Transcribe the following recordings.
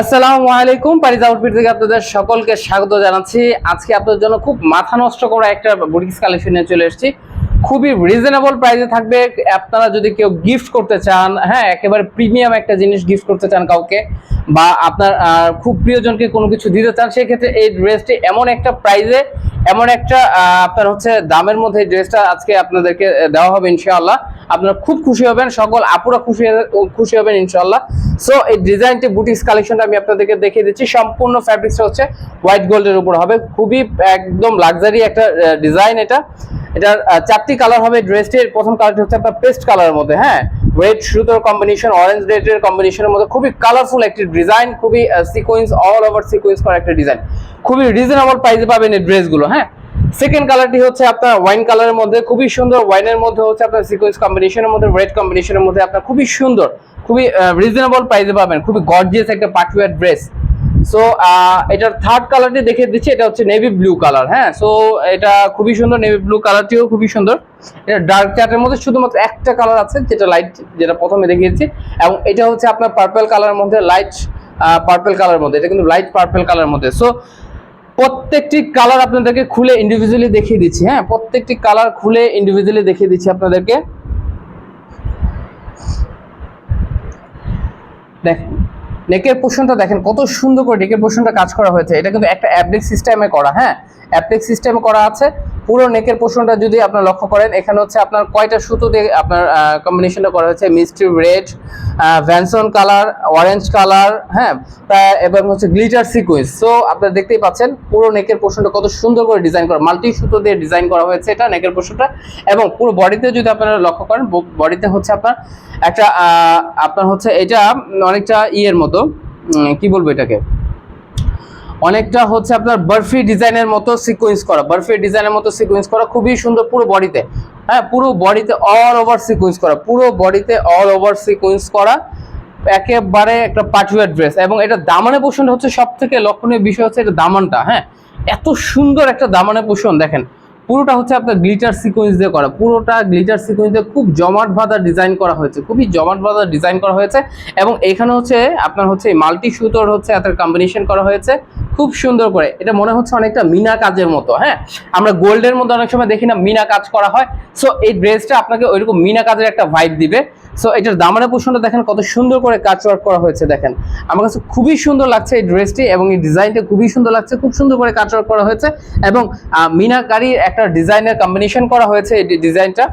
আসসালামু আলাইকুম, পারিজ আউটফিট থেকে আপনাদের সকলকে স্বাগত জানাচ্ছি। আজকে আপনাদের জন্য খুব মাথা নষ্ট করা একটা বুটিক্স কালেকশন নিয়ে চলে এসেছি। খুবই রিজনেবল প্রাইসে থাকবে। আপনারা যদি কেউ গিফট করতে চান, হ্যাঁ একেবারে প্রিমিয়াম একটা জিনিস গিফট করতে চান কাউকে, বা আপনার খুব প্রিয়জনকে কোনো কিছু দিতে চান, সেক্ষেত্রে এই ড্রেসটি এমন একটা প্রাইসে, এমন একটা আপনার হচ্ছে দামের মধ্যে এই ড্রেসটা আজকে আপনাদেরকে দেওয়া হবে ইনশাআল্লাহ। আপনারা খুব খুশি হবেন, সকল আপুরা খুশি হবেন ইনশাআল্লাহ। সো এই ডিজাইনটি বুটিক্স কালেকশনটা আমি আপনাদেরকে দেখিয়ে দিচ্ছি। সম্পূর্ণ ফ্যাব্রিক্সটা হচ্ছে হোয়াইট গোল্ডের উপর হবে। খুবই একদম লাক্সারি একটা ডিজাইন। এটার চারটি কালার হবে ড্রেসটির। প্রথম কালারটি হচ্ছে আপনার পেস্ট কালারের মধ্যে, হ্যাঁ রেড সুতোর কম্বিনেশন, অরেঞ্জ রেডের কম্বিনেশনের মধ্যে খুবই কালারফুল একটি ডিজাইন, খুবই সিকোয়েন্স, অল ওভার সিকোয়েন্স করা একটা ডিজাইন। খুবই রিজনেবল প্রাইসে পাবেন এই ড্রেসগুলো। হ্যাঁ, সেকেন্ড কালারটি হচ্ছে আপনার ওয়াইন কালারের মধ্যে, খুবই সুন্দর। ওয়াইনের মধ্যে হচ্ছে আপনার সিকোয়েন্স কম্বিনেশনের মধ্যে, রেড কম্বিনেশনের মধ্যে আপনার খুবই সুন্দর, খুবই রিজনেবল প্রাইসে পাবেন। খুবই গর্জিয়াস একটা পার্টিওয়ার ড্রেস। সো এটার থার্ড কালারটি দেখিয়ে দিচ্ছি। এটা হচ্ছে নেভি ব্লু কালার। হ্যাঁ, সো এটা খুবই সুন্দর, নেভি ব্লু কালারটিও খুবই সুন্দর। এটা ডার্ক চার্টের মধ্যে শুধুমাত্র একটা কালার আছে, যেটা লাইট, যেটা প্রথমে দেখিয়েছি। এবং এটা হচ্ছে আপনার পার্পল কালারের মধ্যে, লাইট পার্পল কালারের মধ্যে। এটা কিন্তু লাইট পার্পল কালারের মধ্যে। সো প্রত্যেকটি কালার আপনাদেরকে খুলে ইন্ডিভিজুয়ালি দেখিয়ে দিচ্ছি। হ্যাঁ, প্রত্যেকটি কালার খুলে ইন্ডিভিজুয়ালি দেখিয়ে দিচ্ছি আপনাদেরকে। দেখেন নেকের পোর্শনটা, দেখেন কত সুন্দর করে নেকের পোর্শনটা কাজ করা হয়েছে। এটা কিন্তু একটা অ্যাপ্লিক সিস্টেমে করা। হ্যাঁ, অ্যাপ্লিক সিস্টেমে করা আছে। পুরো নেকের পোর্শনটা যদি আপনারা লক্ষ্য করেন, এখানে হচ্ছে আপনার কয়টা সুতো দিয়ে আপনার কম্বিনেশনটা করা হয়েছে। মিষ্টি রেড, ভ্যানসন কালার, অরেঞ্জ কালার, হ্যাঁ, এবং হচ্ছে গ্লিটার সিকোয়েন্স। সো আপনারা দেখতেই পাচ্ছেন পুরো নেকের পোর্শনটা কত সুন্দর করে ডিজাইন করা, মাল্টি সুতো দিয়ে ডিজাইন করা হয়েছে এটা নেকের পোর্শনটা। এবং পুরো বডিতে যদি আপনারা লক্ষ্য করেন, বডিতে হচ্ছে আপনার একটা আপনার হচ্ছে এটা অনেকটা ইয়ের মতো, কি বলবো এটাকে, অনেকটা হচ্ছে আপনার বার্ফি ডিজাইনের মতো সিকোয়েন্স করা, বার্ফি ডিজাইনের মতো সিকোয়েন্স করা, খুবই সুন্দর পুরো বডিতে। হ্যাঁ, পুরো বডিতে অল ওভার সিকোয়েন্স করা, পুরো বডিতে অল ওভার সিকোয়েন্স করা, একেবারে একটা পার্টিওয়ার ড্রেস। এবং এটা দামানে পোষণ হচ্ছে সব থেকে লক্ষণীয় বিষয় হচ্ছে এটা দামানটা। হ্যাঁ, এত সুন্দর একটা দামানে পোষণ, দেখেন পুরোটা হচ্ছে আপনার গ্লিটার সিকোয়েন্স দিয়ে করা, পুরোটা গ্লিটার সিকোয়েন্স দিয়ে খুব জমাট বাঁধা ডিজাইন করা হয়েছে, খুবই জমাট বাঁধা ডিজাইন করা হয়েছে। এবং এখানে হচ্ছে আপনার হচ্ছে মাল্টি সুতোর হচ্ছে এত কম্বিনেশন করা হয়েছে খুব সুন্দর করে। এটা মনে হচ্ছে অনেকটা মিনা কাজের মতো। হ্যাঁ, আমরা গোল্ডের মধ্যে অনেক সময় দেখি না মিনা কাজ করা হয়। সো এই ড্রেসটা আপনাকে ওইরকম মিনা কাজের একটা ভাইব দিবে। সো এটার দামানের পোর্শনটা দেখেন কত সুন্দর করে কাজ ওয়ার্ক করা হয়েছে। দেখেন আমার কাছে খুবই সুন্দর লাগছে এই ড্রেসটি, এবং এই ডিজাইনটা খুবই সুন্দর লাগছে, খুব সুন্দর করে কাজ ওয়ার্ক করা হয়েছে। এবং মিনাকারির একটা ডিজাইনের কম্বিনেশন করা হয়েছে এই ডিজাইনটা।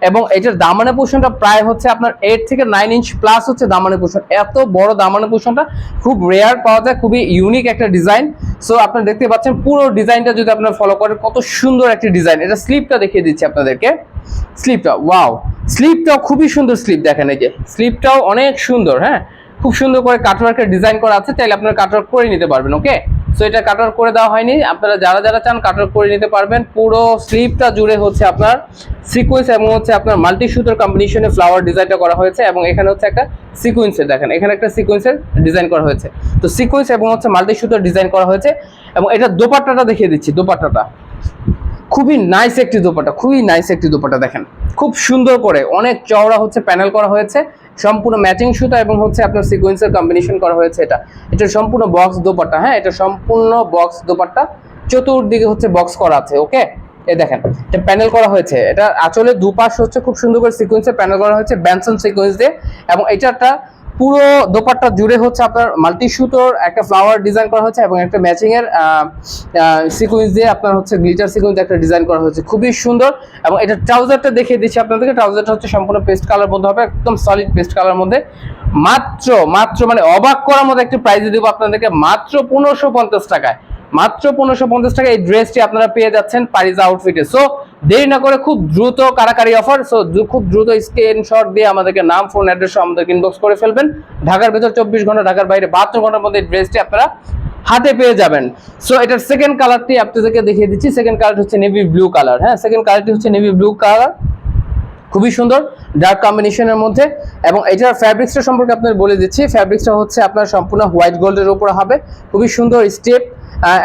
এবং এটার দামানের পোর্শনটা প্রায় হচ্ছে আপনার 8 থেকে 9 ইঞ্চ প্লাস হচ্ছে দামানের পোর্শন। এত বড় দামানের পোর্শনটা খুব রেয়ার পাওয়া যায়, খুবই ইউনিক একটা ডিজাইন। সো আপনারা দেখতে পাচ্ছেন পুরো ডিজাইনটা যদি আপনারা ফলো করেন কত সুন্দর একটা ডিজাইন। এটা স্লিপটা দেখিয়ে দিচ্ছি আপনাদেরকে। স্লিপটা ওয়াও, স্লিপটাও খুবই সুন্দর স্লিপ। দেখেন এই যে স্লিপটাও অনেক সুন্দর। হ্যাঁ, খুব সুন্দর করে কাটওয়ার্কের ডিজাইন করা আছে, চাইলে আপনারা কাটওয়ার্ক করে নিতে পারবেন। ওকে, সো এটা কাটওয়ার্ক করে দেওয়া হয়নি, আপনারা যারা যারা চান কাটওয়ার্ক করে নিতে পারবেন। পুরো স্লিপটা জুড়ে হচ্ছে আপনার সিকোয়েন্স এবং হচ্ছে আপনার মাল্টি সুতোর কম্বিনেশনে ফ্লাওয়ার ডিজাইনটা করা হয়েছে। এবং এখানে হচ্ছে একটা সিকোয়েন্সের, দেখেন এখানে একটা সিকোয়েন্সের ডিজাইন করা হয়েছে। তো সিকোয়েন্স এবং হচ্ছে মাল্টি সুতোর ডিজাইন করা হয়েছে। এবং এটা দোপাট্টাটা দেখিয়ে দিচ্ছি। দোপাট্টাটা খুবই নাইস একটি দোপাট্টা, খুবই নাইস একটি দোপাট্টা। দেখেন খুব সুন্দর করে অনেক চওড়া হচ্ছে প্যানেল করা হয়েছে, সম্পূর্ণ ম্যাচিং সুতা এবং হচ্ছে আপনার সিকোয়েন্সের কম্বিনেশন করা হয়েছে। এটা সম্পূর্ণ বক্স দোপাট্টা। হ্যাঁ, এটা সম্পূর্ণ বক্স দোপাট্টা, চতুর্দিকে হচ্ছে বক্স করা আছে। ওকে, এই দেখেন এটা প্যানেল করা হয়েছে। এটা আঁচলে দুপাশ হচ্ছে খুব সুন্দর করে সিকোয়েন্সে প্যানেল করা হয়েছে ব্যানসন সিকোয়েন্স দিয়ে। এবং এটা একটা পুরো দোপাট্টা জুড়ে হচ্ছে আপনার মাল্টি সুতোর একটা ফ্লাওয়ার ডিজাইন করা হয়েছে এবং একটা ম্যাচিং এর সিকোয়েন্স দিয়ে আপনার হচ্ছে গ্লিটার সিকোয়েন্স একটা ডিজাইন করা হয়েছে, খুবই সুন্দর। এবং এটা ট্রাউজারটা দেখিয়ে দিচ্ছি আপনাদেরকে। ট্রাউজারটা হচ্ছে সম্পূর্ণ পেস্ট কালার মধ্যে হবে, একদম সলিড পেস্ট কালার মধ্যে। মাত্র মানে অবাক করার মতো একটা প্রাইস দেবো আপনাদেরকে, মাত্র 1550 টাকায়। মাত্র 1550 টাকা এই ড্রেসটি আপনারা পেয়ে যাচ্ছেন পারিজ আউটফিটে। সো দেরি না করে খুব দ্রুত কারাকারি অফার। সো খুব দ্রুত স্ক্রিনশট দিয়ে আমাদেরকে নাম, ফোন, অ্যাড্রেস আমাদেরকে ইনবক্স করে ফেলবেন। ঢাকার ভেতর 24 ঘন্টা, ঢাকার বাইরে 72 ঘন্টার মধ্যে এই ড্রেসটি আপনারা হাতে পেয়ে যাবেন। সো এটার সেকেন্ড কালারটি আপনাদেরকে দেখিয়ে দিচ্ছি। সেকেন্ড কালারটি হচ্ছে নেভি ব্লু কালার। হ্যাঁ, সেকেন্ড কালারটি হচ্ছে নেভি ব্লু কালার, খুবই সুন্দর ডার্ক কম্বিনেশনের মধ্যে। এবং এটার ফ্যাব্রিক্সটা সম্পর্কে আপনাদের বলে দিচ্ছি। ফ্যাব্রিক্সটা হচ্ছে আপনার সম্পূর্ণ হোয়াইট গোল্ডের উপরে হবে, খুবই সুন্দর স্টেপ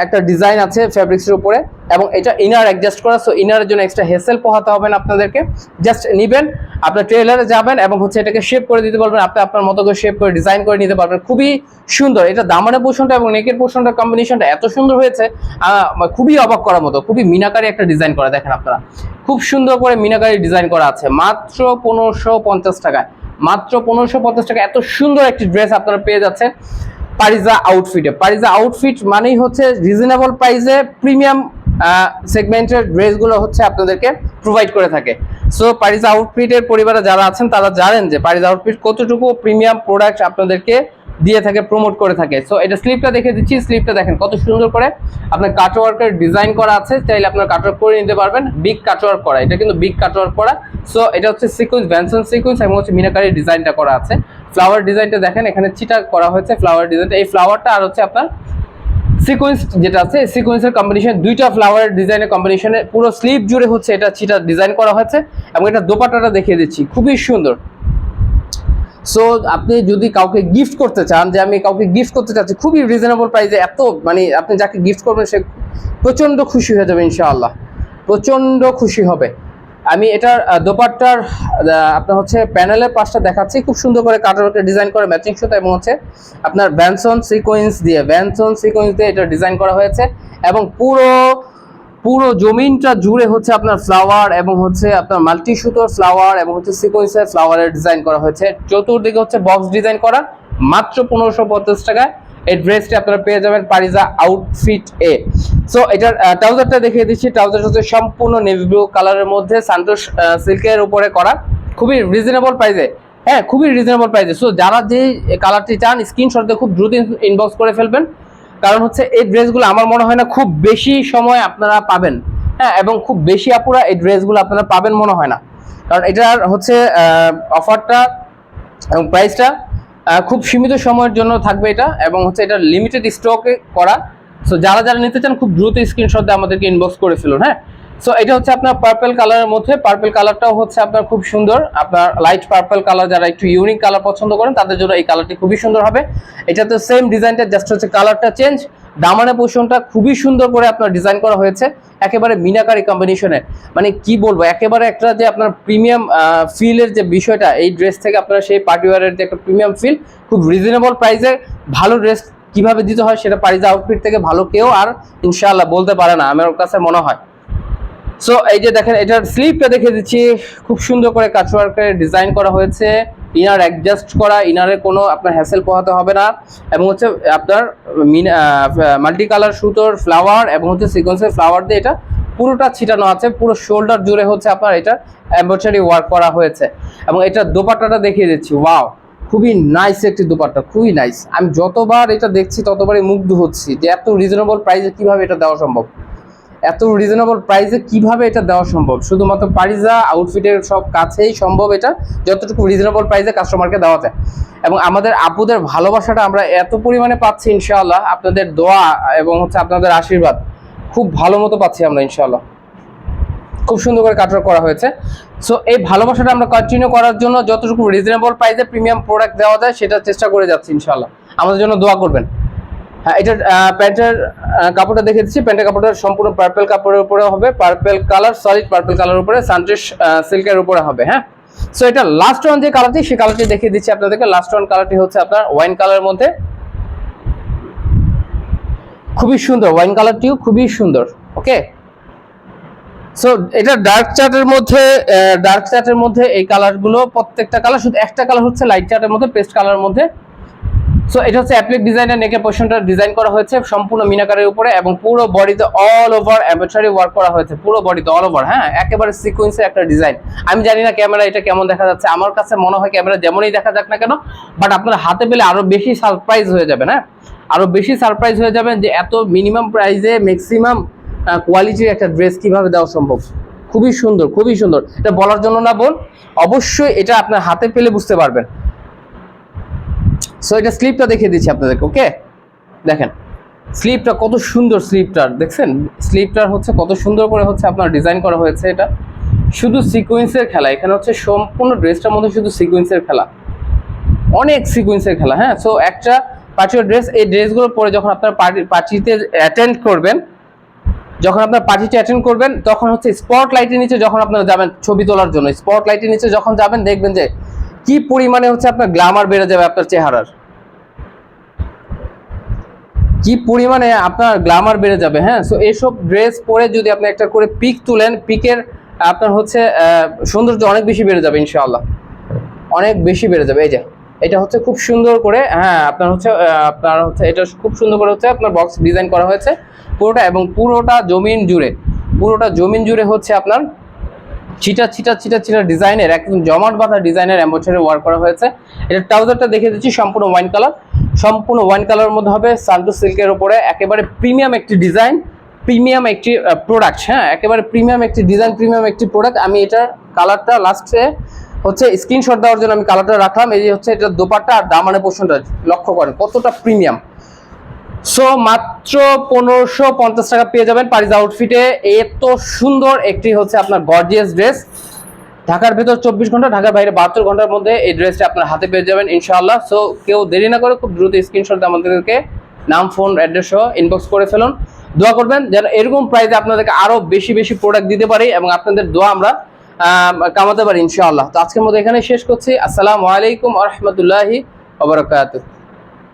একটা ডিজাইন আছে ফ্যাব্রিক্সের উপরে, এবং এটা ইনার অ্যাডজাস্ট করা। সো ইনারের জন্য এক্সট্রা হেসেল পোহাতে হবে না আপনাদেরকে, জাস্ট নিবেন, আপনার টেইলারে যাবেন এবং হচ্ছে এটাকে শেপ করে দিতে পারবেন, আপনি আপনার মতো করে শেপ করে ডিজাইন করে নিতে পারবেন। খুবই সুন্দর, এটা দামানের পোর্শনটা এবং নেকের পোর্শনটা কম্বিনেশনটা এত সুন্দর হয়েছে, খুবই অবাক করার মতো, খুবই মিনাকারি একটা ডিজাইন করা। দেখেন আপনারা খুব সুন্দর করে মিনাকারি ডিজাইন করা আছে, মাত্র 1550 টাকায়, মাত্র 1550 টাকা এত সুন্দর একটি ড্রেস আপনারা পেয়ে যাচ্ছেন পারিজা আউটফিটে। পারিজা আউটফিট মানেই হচ্ছে রিজনেবল প্রাইসে প্রিমিয়াম সেগমেন্টের ড্রেসগুলো হচ্ছে আপনাদেরকে প্রোভাইড করে থাকে। সো পারিজা আউটফিটের পরিবারে যারা আছেন তারা জানেন যে পারিজা আউটফিট কতটুকু প্রিমিয়াম প্রোডাক্ট আপনাদেরকে দিয়ে থাকে, প্রমোট করে থাকে। সো এটা স্লিপটা দেখে দিচ্ছি, স্লিপটা দেখেন কত সুন্দর করে আপনার কাটওয়ার্কের ডিজাইন করা আছে, চাইলে আপনার কাটওয়ার্ক করে নিতে পারবেন, বিগ কাটওয়ার্ক করা, এটা কিন্তু বিগ কাটওয়ার্ক করা। সো এটা হচ্ছে সিকোয়েন্স, ভ্যানসন সিকোয়েন্স এবং হচ্ছে মিনাকারি ডিজাইনটা করা আছে। ফ্লাওয়ার ডিজাইনটা দেখেন এখানে চিটা করা হয়েছে, ফ্লাওয়ার ডিজাইনটা, এই ফ্লাওয়ারটা আর হচ্ছে আপনার সিকোয়েন্স যেটা আছে, সিকোয়েন্সের কম্বিনেশন, দুইটা ফ্লাওয়ারের ডিজাইনের কম্বিনেশনে পুরো স্লিভ জুড়ে হচ্ছে এটা চিটা ডিজাইন করা হয়েছে। এবং এটা দোপাট্টাটা দেখিয়ে দিচ্ছি, খুবই সুন্দর। সো আপনি যদি কাউকে গিফট করতে চান, যে আমি কাউকে গিফট করতে চাচ্ছি খুবই রিজনেবল প্রাইসে, এত মানে আপনি যাকে গিফট করবেন সে প্রচন্ড খুশি হয়ে যাবে ইনশাআল্লাহ, প্রচন্ড খুশি হবে। আমি এটার দোপাট্টার আপনার হচ্ছে প্যানেলের পাশটা দেখাচ্ছি, খুব সুন্দর করে কাটওয়ার্কের ডিজাইন করে ম্যাচিং সুতা এবং হচ্ছে আপনার ভ্যানসন সিকোয়েন্স দিয়ে এটা ডিজাইন করা হয়েছে। এবং পুরো জমিনটা জুড়ে হচ্ছে আপনার ফ্লাওয়ার এবং হচ্ছে আপনার মাল্টি সুতোর ফ্লাওয়ার এবং হচ্ছে সিকোয়েন্সের ফ্লাওয়ারের ডিজাইন করা হয়েছে। চতুর্দিকে হচ্ছে বক্স ডিজাইন করা, মাত্র 1550 টাকায় এই ড্রেসটি আপনারা পেয়ে যাবেন পারিজা আউটফিট এ। সো এটার ট্রাউজারটা দেখিয়ে দিচ্ছি, ট্রাউজার হচ্ছে সম্পূর্ণ নেভি ব্লু কালারের মধ্যে সান্তোষ সিল্কের উপরে করা, খুবই রিজনেবল প্রাইসে, হ্যাঁ খুবই রিজনেবল প্রাইসে। সো যারা যে কালারটি চান স্ক্রিনশট দিয়ে খুব দ্রুত ইনবক্স করে ফেলবেন, কারণ হচ্ছে এই ড্রেসগুলো আমার মনে হয় না খুব বেশি সময় আপনারা পাবেন, হ্যাঁ, এবং খুব বেশি আপুরা এই ড্রেসগুলো আপনারা পাবেন মনে হয় না, কারণ এটার হচ্ছে অফারটা এবং প্রাইসটা খুব সীমিত সময়ের জন্য থাকবে এটা, এবং হচ্ছে এটা লিমিটেড স্টকে করা। সো যারা যারা নিতে চান খুব দ্রুত স্ক্রিনশট দিয়ে আমাদেরকে ইনবক্স করে ফেলুন, হ্যাঁ। সো এটা হচ্ছে আপনার পার্পল কালারের মধ্যে, পার্পল কালারটাও হচ্ছে আপনার খুব সুন্দর, আপনার লাইট পার্পল কালার, যারা একটু ইউনিক কালার পছন্দ করেন তাদের জন্য এই কালারটি খুবই সুন্দর হবে। এটা তো সেম ডিজাইনটা, জাস্ট হচ্ছে কালারটা চেঞ্জ। দামানে পোর্শনটা খুবই সুন্দর করে আপনার ডিজাইন করা হয়েছে, একেবারে মিনাকারি কম্বিনেশনে, মানে কি বলবো, একেবারে একটা যে আপনার প্রিমিয়াম ফিলের যে বিষয়টা এই ড্রেস থেকে আপনারা সেই পার্টিওয়ারের যে একটা প্রিমিয়াম ফিল, খুব রিজনেবল প্রাইসে ভালো ড্রেস কিভাবে দিতে হয় সেটা পারিজা আউটফিট থেকে ভালো কেউ আর ইনশাআল্লাহ বলতে পারে না, আমার কাছে মনে হয়। সো এই যে দেখেন এটার স্লিপটা দেখে দিচ্ছি, খুব সুন্দর করে কাটওয়ার্কের ডিজাইন করা হয়েছে, ইনার অ্যাডজাস্ট করা, ইনারে কোনো আপনার হ্যাসেল পোহাতে হবে না, এবং হচ্ছে আপনার মাল্টি কালার সুতোর ফ্লাওয়ার এবং হচ্ছে সিকোয়েন্সের ফ্লাওয়ার দিয়ে এটা পুরোটা ছিটানো আছে, পুরো শোল্ডার জুড়ে হচ্ছে আপনার এটা এমব্রয়ডারি ওয়ার্ক করা হয়েছে। এবং এটা দোপাট্টাটা দেখিয়ে দিচ্ছি, ওয়াও খুবই নাইস একটি দোপাট্টা, খুবই নাইস। আমি যতবার এটা দেখছি ততবারই মুগ্ধ হচ্ছি যে এত রিজনেবল প্রাইসে কিভাবে এটা দেওয়া সম্ভব, এত রিজনেবল প্রাইসে কিভাবে এটা দেওয়া সম্ভব, শুধুমাত্র পারিজা আউটফিটের সব কাছেই সম্ভব এটা, যতটুকু রিজনেবল প্রাইসে কাস্টমারকে দেওয়া যায়। এবং আমাদের আপুদের ভালোবাসাটা আমরা এত পরিমাণে পাচ্ছি ইনশাআল্লাহ, আপনাদের দোয়া এবং হচ্ছে আপনাদের আশীর্বাদ খুব ভালো মতো পাচ্ছি আমরা ইনশাআল্লাহ। খুব সুন্দর করে কাটওয়ার্ক করা হয়েছে। সো এই ভালোবাসাটা আমরা কন্টিনিউ করার জন্য যতটুকু রিজনেবল প্রাইসে প্রিমিয়াম প্রোডাক্ট দেওয়া যায় সেটা চেষ্টা করে যাচ্ছি ইনশাআল্লাহ, আমাদের জন্য দোয়া করবেন। হ্যাঁ, এটার প্যান্টের কাপড়টা দেখে দিচ্ছি, প্যান্টের কাপড়টা সম্পূর্ণ পার্পল কাপড়ের উপরে হবে, purple colour, solid purple colour উপরে সানটেশ সিল্কের উপরে হবে, হ্যাঁ। সো এটা লাস্ট ওয়ান যে কালারটি, সেই কালারটি দেখিয়ে দিচ্ছি আপনাদেরকে। লাস্ট ওয়ান কালারটি হচ্ছে আপনার ওয়াইন কালারের মধ্যে, খুবই সুন্দর, ওয়াইন কালারটিও খুবই সুন্দর, ওকে। সো এটা ডার্ক চার্টের মধ্যে এই কালারগুলো প্রত্যেকটা কালার, শুধু একটা কালার হচ্ছে লাইট চার্টের মধ্যে, পেস্ট কালারের মধ্যে। সো এটা হচ্ছে অ্যাপ্লিক ডিজাইনের নেকের পোর্শনটা ডিজাইন করা হয়েছে সম্পূর্ণ মিনাকারের উপরে, এবং পুরো বডিতে অল ওভার এমব্রয়ডারি ওয়ার্ক করা হয়েছে, পুরো বডিতে অল ওভার, হ্যাঁ, একেবারে সিকোয়েন্সের একটা ডিজাইন। আমি জানি না ক্যামেরা এটা কেমন দেখা যাচ্ছে, আমার কাছে মনে হয় ক্যামেরা যেমনই দেখা যাক না কেন, বাট আপনার হাতে পেলে আরো বেশি সারপ্রাইজ হয়ে যাবেন, হ্যাঁ, আরো বেশি সারপ্রাইজ হয়ে যাবেন যে এত মিনিমাম প্রাইসে ম্যাক্সিমাম কোয়ালিটির একটা ড্রেস কিভাবে দেওয়া সম্ভব। খুবই সুন্দর, খুবই সুন্দর, এটা বলার জন্য না বল, অবশ্যই এটা আপনার হাতে পেলে বুঝতে পারবেন। সো এটা স্লিপটা দেখিয়ে দিচ্ছি আপনাদেরকে, ওকে। দেখেন স্লিপটা কত সুন্দর, স্লিপটার দেখছেন, স্লিপটার হচ্ছে কত সুন্দর করে হচ্ছে আপনার ডিজাইন করা হয়েছে। এটা শুধু সিকোয়েন্সের খেলা, এখানে হচ্ছে সম্পূর্ণ ড্রেসটার মধ্যে শুধু সিকোয়েন্সের খেলা, অনেক সিকোয়েন্সের খেলা, হ্যাঁ। সো একটা পার্টি ড্রেস, এই ড্রেসগুলো পরে যখন আপনার পার্টিতে অ্যাটেন্ড করবেন, যখন আপনার পার্টিতে অ্যাটেন্ড করবেন তখন হচ্ছে স্পট লাইটের নিচে যখন আপনারা যাবেন ছবি তোলার জন্য, স্পট লাইটের নিচে যখন যাবেন দেখবেন যে কি পরিমাণে হচ্ছে আপনার গ্ল্যামার বেড়ে যাবে আপনার চেহারার, কি পরিমাণে আপনার গ্ল্যামার বেড়ে যাবে। হ্যাঁ, সো এইসব ড্রেস পরে যদি আপনি একটা করে পিক তুলেন, পিকের আপনার হচ্ছে সৌন্দর্য অনেক বেশি বেড়ে যাবে ইনশাআল্লাহ, অনেক বেশি বেড়ে যাবে। এই যে এটা হচ্ছে খুব সুন্দর করে, হ্যাঁ আপনার হচ্ছে এটা খুব সুন্দর করে হচ্ছে আপনার বক্স ডিজাইন করা হয়েছে পুরোটা, এবং পুরোটা জমিন জুড়ে হচ্ছে আপনার ছিটা ছিটা ছিটা ছিটা ডিজাইনের, একদম জমাট বাঁধা ডিজাইনের এমব্রয়ডারি ওয়ার্ক করা হয়েছে। এটা ট্রাউজারটা দেখে দিচ্ছি, সম্পূর্ণ ওয়াইন কালার মধ্যে হবে, সান্টু সিল্কের উপরে, একেবারে প্রিমিয়াম একটি ডিজাইন, প্রিমিয়াম একটি প্রোডাক্ট। হ্যাঁ, একেবারে প্রিমিয়াম একটি ডিজাইন, প্রিমিয়াম একটি প্রোডাক্ট। আমি এটার কালারটা লাস্টে হচ্ছে স্ক্রিনশট দেওয়ার জন্য আমি কালারটা রাখলাম। এই যে হচ্ছে এটা দোপাট্টা আর দামানের পোর্শনটা লক্ষ্য করেন কতটা প্রিমিয়াম। সো মাত্র 1550 টাকা পেয়ে যাবেন পারিজ আউটফিটে এত সুন্দর একটি হচ্ছে আপনার গর্জিয়াস ড্রেস। ঢাকার ভেতর 24 ঘন্টা, ঢাকার বাইরে 72 ঘন্টার মধ্যে এই ড্রেসটা আপনার হাতে পেয়ে যাবেন ইনশাআল্লাহ। সো কেউ দেরি না করে খুব দ্রুত স্ক্রিনশট আমাদেরকে নাম, ফোন, অ্যাড্রেস সহ ইনবক্স করে ফেলুন। দোয়া করবেন যেন এরকম প্রাইসে আপনাদেরকে আরো বেশি বেশি প্রোডাক্ট দিতে পারি এবং আপনাদের দোয়া আমরা কামাতে পারি ইনশাআল্লাহ। তো আজকের মতো এখানে শেষ করছি। আসসালামু আলাইকুম ওয়া রাহমাতুল্লাহি ওয়া বারাকাতুহু।